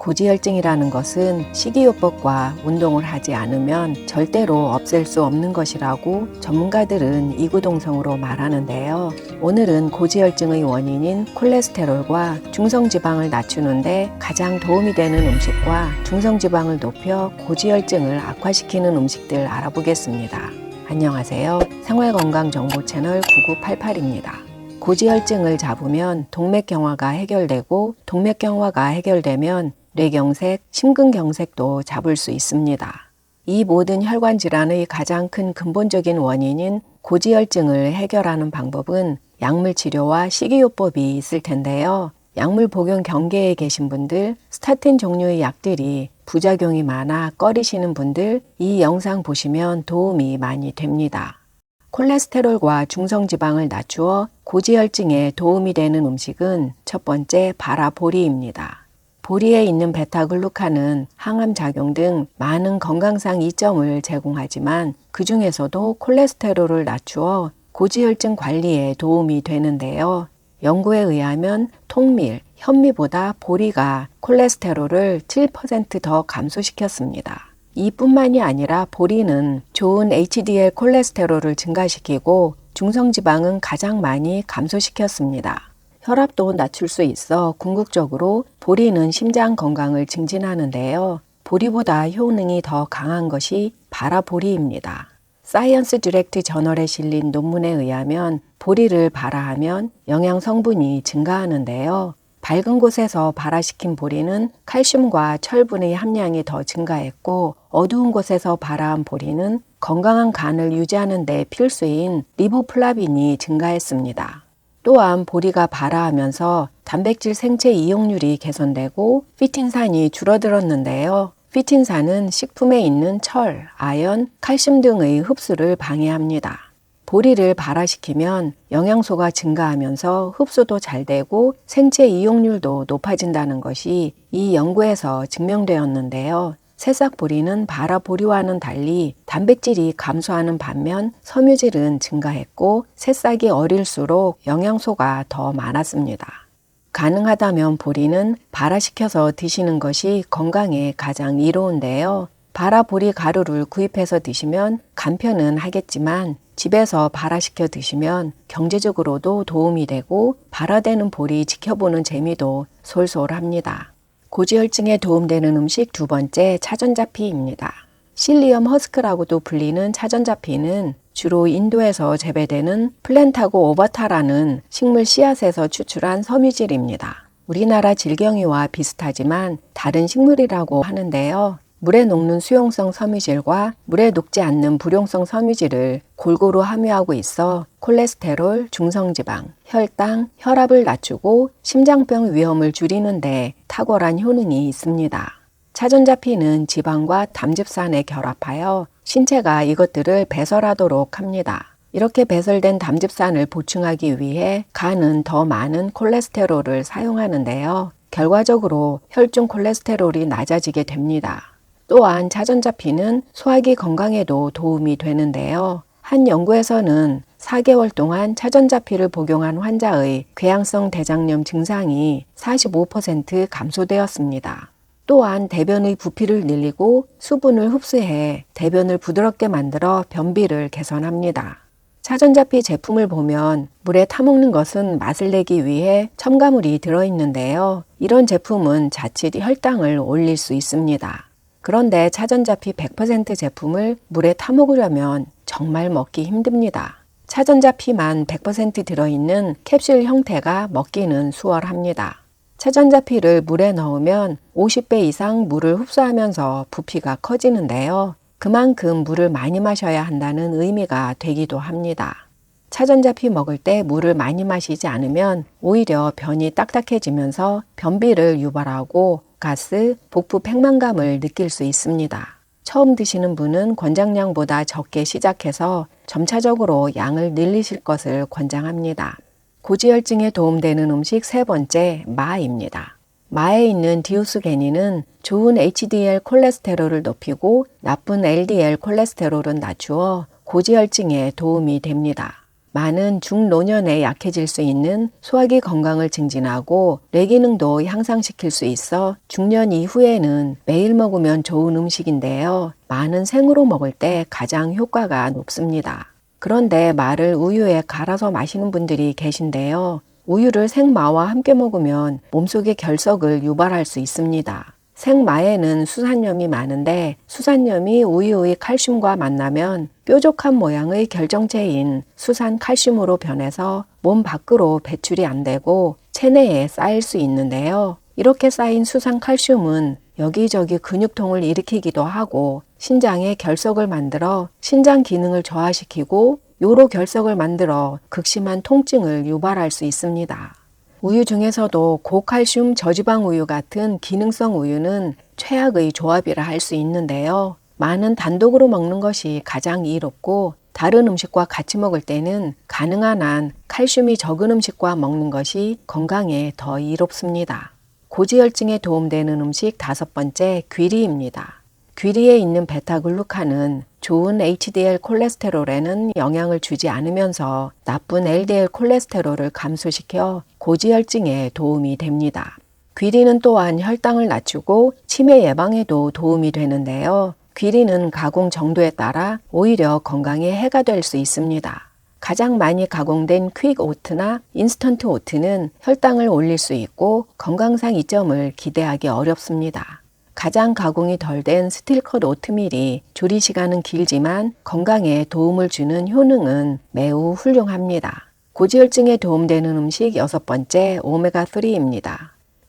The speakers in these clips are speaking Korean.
고지혈증이라는 것은 식이요법과 운동을 하지 않으면 절대로 없앨 수 없는 것이라고 전문가들은 이구동성으로 말하는데요. 오늘은 고지혈증의 원인인 콜레스테롤과 중성지방을 낮추는데 가장 도움이 되는 음식과 중성지방을 높여 고지혈증을 악화시키는 음식들 알아보겠습니다. 안녕하세요. 생활건강정보 채널 9988입니다. 고지혈증을 잡으면 동맥경화가 해결되고 동맥경화가 해결되면 뇌경색, 심근경색도 잡을 수 있습니다. 이 모든 혈관 질환의 가장 큰 근본적인 원인인 고지혈증을 해결하는 방법은 약물 치료와 식이요법이 있을 텐데요. 약물 복용 경계에 계신 분들, 스타틴 종류의 약들이 부작용이 많아 꺼리시는 분들, 이 영상 보시면 도움이 많이 됩니다. 콜레스테롤과 중성지방을 낮추어 고지혈증에 도움이 되는 음식은 첫 번째 바라보리입니다. 보리에 있는 베타글루칸은 항암작용 등 많은 건강상 이점을 제공하지만 그 중에서도 콜레스테롤을 낮추어 고지혈증 관리에 도움이 되는데요. 연구에 의하면 통밀, 현미보다 보리가 콜레스테롤을 7% 더 감소시켰습니다. 이뿐만이 아니라 보리는 좋은 HDL 콜레스테롤을 증가시키고 중성지방은 가장 많이 감소시켰습니다. 혈압도 낮출 수 있어 궁극적으로 보리는 심장 건강을 증진하는데요. 보리보다 효능이 더 강한 것이 바라보리입니다. 사이언스 디렉트 저널에 실린 논문에 의하면 보리를 발화하면 영양 성분이 증가하는데요. 밝은 곳에서 발화시킨 보리는 칼슘과 철분의 함량이 더 증가했고 어두운 곳에서 발화한 보리는 건강한 간을 유지하는 데 필수인 리보플라빈이 증가했습니다. 또한 보리가 발화하면서 단백질 생체 이용률이 개선되고 피틴산이 줄어들었는데요. 피틴산은 식품에 있는 철, 아연, 칼슘 등의 흡수를 방해합니다. 보리를 발화시키면 영양소가 증가하면서 흡수도 잘 되고 생체 이용률도 높아진다는 것이 이 연구에서 증명되었는데요. 새싹보리는 바라보리와는 달리 단백질이 감소하는 반면 섬유질은 증가했고 새싹이 어릴수록 영양소가 더 많았습니다. 가능하다면 보리는 발화시켜서 드시는 것이 건강에 가장 이로운데요. 바라보리 가루를 구입해서 드시면 간편은 하겠지만 집에서 발화시켜 드시면 경제적으로도 도움이 되고 발화되는 보리 지켜보는 재미도 솔솔합니다. 고지혈증에 도움되는 음식 두 번째 차전자피입니다. 실리엄 허스크라고도 불리는 차전자피는 주로 인도에서 재배되는 플랜타고 오버타라는 식물 씨앗에서 추출한 섬유질입니다. 우리나라 질경이와 비슷하지만 다른 식물이라고 하는데요. 물에 녹는 수용성 섬유질과 물에 녹지 않는 불용성 섬유질을 골고루 함유하고 있어 콜레스테롤, 중성지방, 혈당, 혈압을 낮추고 심장병 위험을 줄이는 데 탁월한 효능이 있습니다. 차전자피는 지방과 담즙산에 결합하여 신체가 이것들을 배설하도록 합니다. 이렇게 배설된 담즙산을 보충하기 위해 간은 더 많은 콜레스테롤을 사용하는데요. 결과적으로 혈중 콜레스테롤이 낮아지게 됩니다. 또한 차전자피는 소화기 건강에도 도움이 되는데요. 한 연구에서는 4개월 동안 차전자피를 복용한 환자의 궤양성 대장염 증상이 45% 감소되었습니다. 또한 대변의 부피를 늘리고 수분을 흡수해 대변을 부드럽게 만들어 변비를 개선합니다. 차전자피 제품을 보면 물에 타먹는 것은 맛을 내기 위해 첨가물이 들어있는데요. 이런 제품은 자칫 혈당을 올릴 수 있습니다. 그런데 차전자피 100% 제품을 물에 타먹으려면 정말 먹기 힘듭니다. 차전자피만 100% 들어있는 캡슐 형태가 먹기는 수월합니다. 차전자피를 물에 넣으면 50배 이상 물을 흡수하면서 부피가 커지는데요. 그만큼 물을 많이 마셔야 한다는 의미가 되기도 합니다. 차전자피 먹을 때 물을 많이 마시지 않으면 오히려 변이 딱딱해지면서 변비를 유발하고 가스, 복부 팽만감을 느낄 수 있습니다. 처음 드시는 분은 권장량보다 적게 시작해서 점차적으로 양을 늘리실 것을 권장합니다. 고지혈증에 도움되는 음식 세 번째, 마입니다. 마에 있는 디오스게닌은 좋은 HDL 콜레스테롤을 높이고 나쁜 LDL 콜레스테롤은 낮추어 고지혈증에 도움이 됩니다. 많은 중노년에 약해질 수 있는 소화기 건강을 증진하고 뇌 기능도 향상시킬 수 있어 중년 이후에는 매일 먹으면 좋은 음식인데요. 많은 생으로 먹을 때 가장 효과가 높습니다. 그런데 마를 우유에 갈아서 마시는 분들이 계신데요. 우유를 생마와 함께 먹으면 몸속의 결석을 유발할 수 있습니다. 생마에는 수산염이 많은데 수산염이 우유의 칼슘과 만나면 뾰족한 모양의 결정체인 수산칼슘으로 변해서 몸 밖으로 배출이 안 되고 체내에 쌓일 수 있는데요. 이렇게 쌓인 수산칼슘은 여기저기 근육통을 일으키기도 하고 신장에 결석을 만들어 신장 기능을 저하시키고 요로 결석을 만들어 극심한 통증을 유발할 수 있습니다. 우유 중에서도 고칼슘 저지방 우유 같은 기능성 우유는 최악의 조합이라 할 수 있는데요. 많은 단독으로 먹는 것이 가장 이롭고 다른 음식과 같이 먹을 때는 가능한 한 칼슘이 적은 음식과 먹는 것이 건강에 더 이롭습니다. 고지혈증에 도움되는 음식 5번째, 귀리입니다. 귀리에 있는 베타글루칸은 좋은 HDL 콜레스테롤에는 영향을 주지 않으면서 나쁜 LDL 콜레스테롤을 감소시켜 고지혈증에 도움이 됩니다. 귀리는 또한 혈당을 낮추고 치매 예방에도 도움이 되는데요. 귀리는 가공 정도에 따라 오히려 건강에 해가 될 수 있습니다. 가장 많이 가공된 퀵 오트나 인스턴트 오트는 혈당을 올릴 수 있고 건강상 이점을 기대하기 어렵습니다. 가장 가공이 덜 된 스틸컷 오트밀이 조리 시간은 길지만 건강에 도움을 주는 효능은 매우 훌륭합니다. 고지혈증에 도움되는 음식 6번째, 오메가3입니다.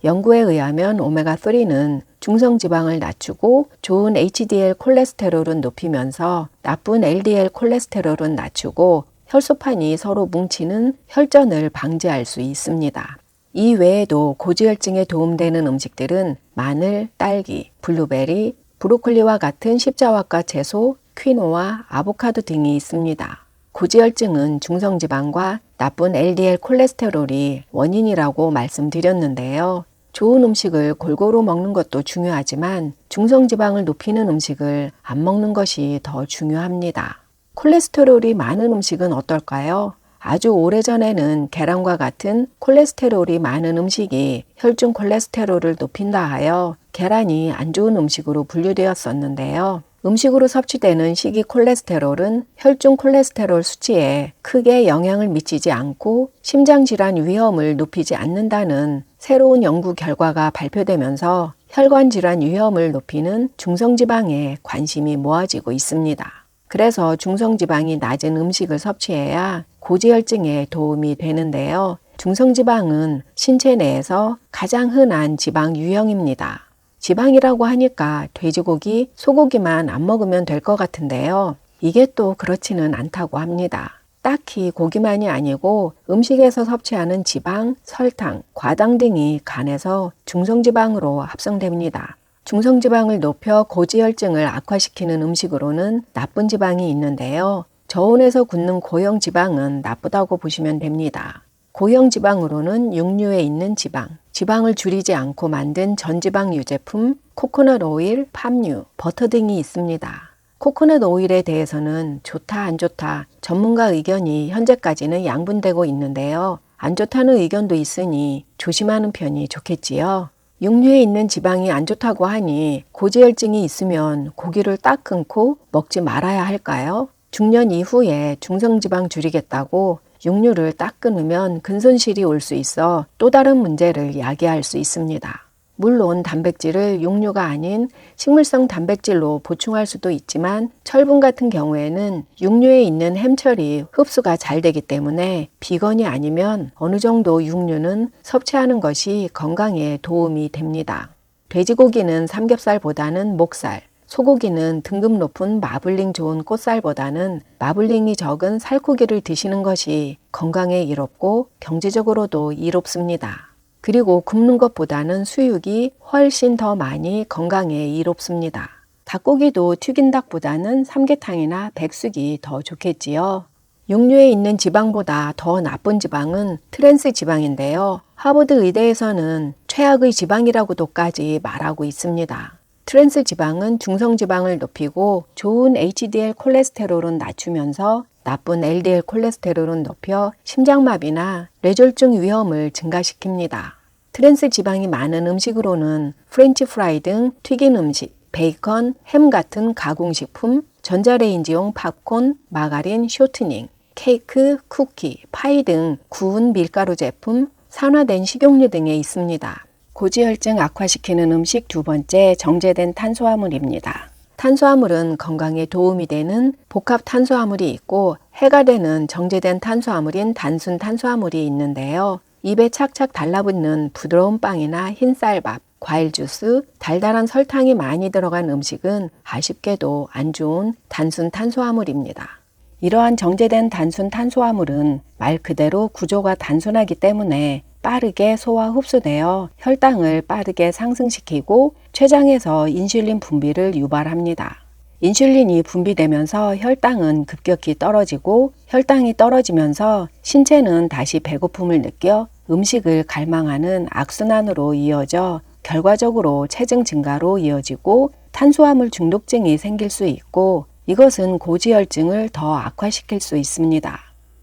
연구에 의하면 오메가3는 중성지방을 낮추고 좋은 HDL 콜레스테롤은 높이면서 나쁜 LDL 콜레스테롤은 낮추고 혈소판이 서로 뭉치는 혈전을 방지할 수 있습니다. 이 외에도 고지혈증에 도움되는 음식들은 마늘, 딸기, 블루베리, 브로콜리와 같은 십자화과 채소, 퀴노아, 아보카도 등이 있습니다. 고지혈증은 중성지방과 나쁜 LDL 콜레스테롤이 원인이라고 말씀드렸는데요. 좋은 음식을 골고루 먹는 것도 중요하지만 중성지방을 높이는 음식을 안 먹는 것이 더 중요합니다. 콜레스테롤이 많은 음식은 어떨까요? 아주 오래전에는 계란과 같은 콜레스테롤이 많은 음식이 혈중 콜레스테롤을 높인다 하여 계란이 안 좋은 음식으로 분류되었었는데요. 음식으로 섭취되는 식이 콜레스테롤은 혈중 콜레스테롤 수치에 크게 영향을 미치지 않고 심장질환 위험을 높이지 않는다는 새로운 연구 결과가 발표되면서 혈관질환 위험을 높이는 중성지방에 관심이 모아지고 있습니다. 그래서 중성지방이 낮은 음식을 섭취해야 고지혈증에 도움이 되는데요. 중성지방은 신체 내에서 가장 흔한 지방 유형입니다. 지방이라고 하니까 돼지고기, 소고기만 안 먹으면 될 것 같은데요. 이게 또 그렇지는 않다고 합니다. 딱히 고기만이 아니고 음식에서 섭취하는 지방, 설탕, 과당 등이 간에서 중성지방으로 합성됩니다. 중성지방을 높여 고지혈증을 악화시키는 음식으로는 나쁜 지방이 있는데요. 저온에서 굳는 고형지방은 나쁘다고 보시면 됩니다. 고형지방으로는 육류에 있는 지방, 지방을 줄이지 않고 만든 전지방 유제품, 코코넛 오일, 팜유, 버터 등이 있습니다. 코코넛 오일에 대해서는 좋다 안 좋다 전문가 의견이 현재까지는 양분되고 있는데요. 안 좋다는 의견도 있으니 조심하는 편이 좋겠지요. 육류에 있는 지방이 안 좋다고 하니 고지혈증이 있으면 고기를 딱 끊고 먹지 말아야 할까요? 중년 이후에 중성지방 줄이겠다고 육류를 딱 끊으면 근손실이 올 수 있어 또 다른 문제를 야기할 수 있습니다. 물론 단백질을 육류가 아닌 식물성 단백질로 보충할 수도 있지만 철분 같은 경우에는 육류에 있는 햄철이 흡수가 잘 되기 때문에 비건이 아니면 어느 정도 육류는 섭취하는 것이 건강에 도움이 됩니다. 돼지고기는 삼겹살보다는 목살, 소고기는 등급 높은 마블링 좋은 꽃살보다는 마블링이 적은 살코기를 드시는 것이 건강에 이롭고 경제적으로도 이롭습니다. 그리고 굽는 것보다는 수육이 훨씬 더 많이 건강에 이롭습니다. 닭고기도 튀긴 닭보다는 삼계탕이나 백숙이 더 좋겠지요. 육류에 있는 지방보다 더 나쁜 지방은 트랜스 지방인데요. 하버드 의대에서는 최악의 지방이라고도까지 말하고 있습니다. 트랜스 지방은 중성 지방을 높이고 좋은 HDL 콜레스테롤은 낮추면서 나쁜 LDL 콜레스테롤은 높여 심장마비나 뇌졸중 위험을 증가시킵니다. 트랜스 지방이 많은 음식으로는 프렌치 프라이 등 튀긴 음식, 베이컨, 햄 같은 가공식품, 전자레인지용 팝콘, 마가린, 쇼트닝, 케이크, 쿠키, 파이 등 구운 밀가루 제품, 산화된 식용유 등에 있습니다. 고지혈증 악화시키는 음식 두 번째, 정제된 탄수화물입니다. 탄수화물은 건강에 도움이 되는 복합 탄수화물이 있고 해가 되는 정제된 탄수화물인 단순 탄수화물이 있는데요. 입에 착착 달라붙는 부드러운 빵이나 흰쌀밥, 과일 주스, 달달한 설탕이 많이 들어간 음식은 아쉽게도 안 좋은 단순 탄수화물입니다. 이러한 정제된 단순 탄수화물은 말 그대로 구조가 단순하기 때문에 빠르게 소화 흡수되어 혈당을 빠르게 상승시키고 췌장에서 인슐린 분비를 유발합니다. 인슐린이 분비되면서 혈당은 급격히 떨어지고 혈당이 떨어지면서 신체는 다시 배고픔을 느껴 음식을 갈망하는 악순환으로 이어져 결과적으로 체중 증가로 이어지고 탄수화물 중독증이 생길 수 있고 이것은 고지혈증을 더 악화시킬 수 있습니다.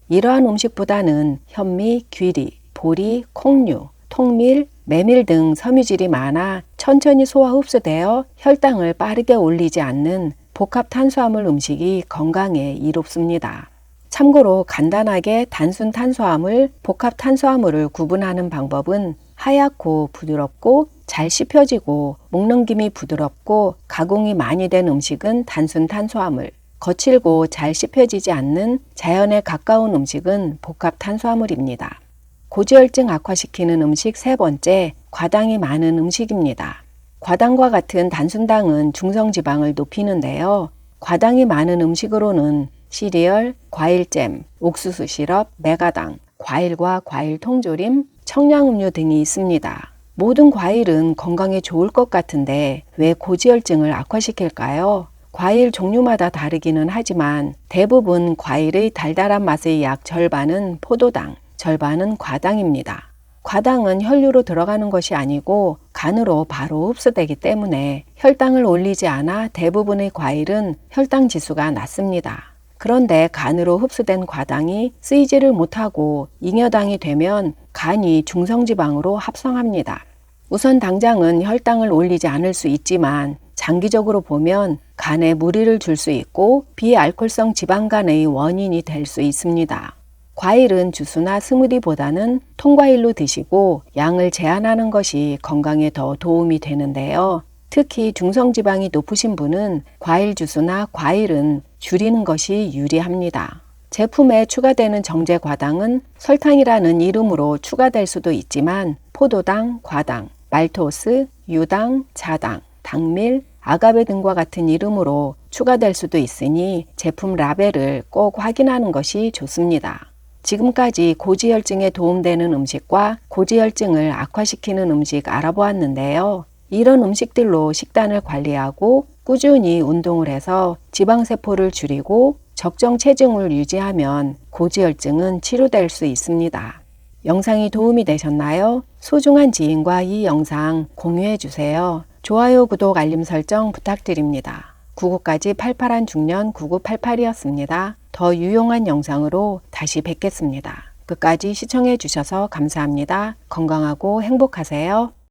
이러한 음식보다는 현미, 귀리, 보리, 콩류, 통밀, 메밀 등 섬유질이 많아 천천히 소화 흡수되어 혈당을 빠르게 올리지 않는 복합 탄수화물 음식이 건강에 이롭습니다. 참고로 간단하게 단순 탄수화물, 복합 탄수화물을 구분하는 방법은 하얗고 부드럽고 잘 씹혀지고 먹넘김이 부드럽고 가공이 많이 된 음식은 단순 탄수화물, 거칠고 잘 씹혀지지 않는 자연에 가까운 음식은 복합 탄수화물입니다. 고지혈증 악화시키는 음식 세 번째, 과당이 많은 음식입니다. 과당과 같은 단순당은 중성지방을 높이는데요. 과당이 많은 음식으로는 시리얼, 과일잼, 옥수수 시럽, 메가당, 과일과 과일 통조림, 청량음료 등이 있습니다. 모든 과일은 건강에 좋을 것 같은데 왜 고지혈증을 악화시킬까요? 과일 종류마다 다르기는 하지만 대부분 과일의 달달한 맛의 약 절반은 포도당, 절반은 과당입니다. 과당은 혈류로 들어가는 것이 아니고 간으로 바로 흡수되기 때문에 혈당을 올리지 않아 대부분의 과일은 혈당 지수가 낮습니다. 그런데 간으로 흡수된 과당이 쓰이지를 못하고 잉여당이 되면 간이 중성지방으로 합성합니다. 우선 당장은 혈당을 올리지 않을 수 있지만 장기적으로 보면 간에 무리를 줄 수 있고 비알코올성 지방간의 원인이 될 수 있습니다. 과일은 주스나 스무디보다는 통과일로 드시고 양을 제한하는 것이 건강에 더 도움이 되는데요. 특히 중성지방이 높으신 분은 과일 주스나 과일은 줄이는 것이 유리합니다. 제품에 추가되는 정제 과당은 설탕이라는 이름으로 추가될 수도 있지만 포도당, 과당, 말토스, 유당, 자당, 당밀, 아가베 등과 같은 이름으로 추가될 수도 있으니 제품 라벨을 꼭 확인하는 것이 좋습니다. 지금까지 고지혈증에 도움되는 음식과 고지혈증을 악화시키는 음식 알아보았는데요. 이런 음식들로 식단을 관리하고 꾸준히 운동을 해서 지방세포를 줄이고 적정 체중을 유지하면 고지혈증은 치료될 수 있습니다. 영상이 도움이 되셨나요? 소중한 지인과 이 영상 공유해 주세요. 좋아요, 구독, 알림 설정 부탁드립니다. 구구까지 팔팔한 중년 9988이었습니다. 더 유용한 영상으로 다시 뵙겠습니다. 끝까지 시청해 주셔서 감사합니다. 건강하고 행복하세요.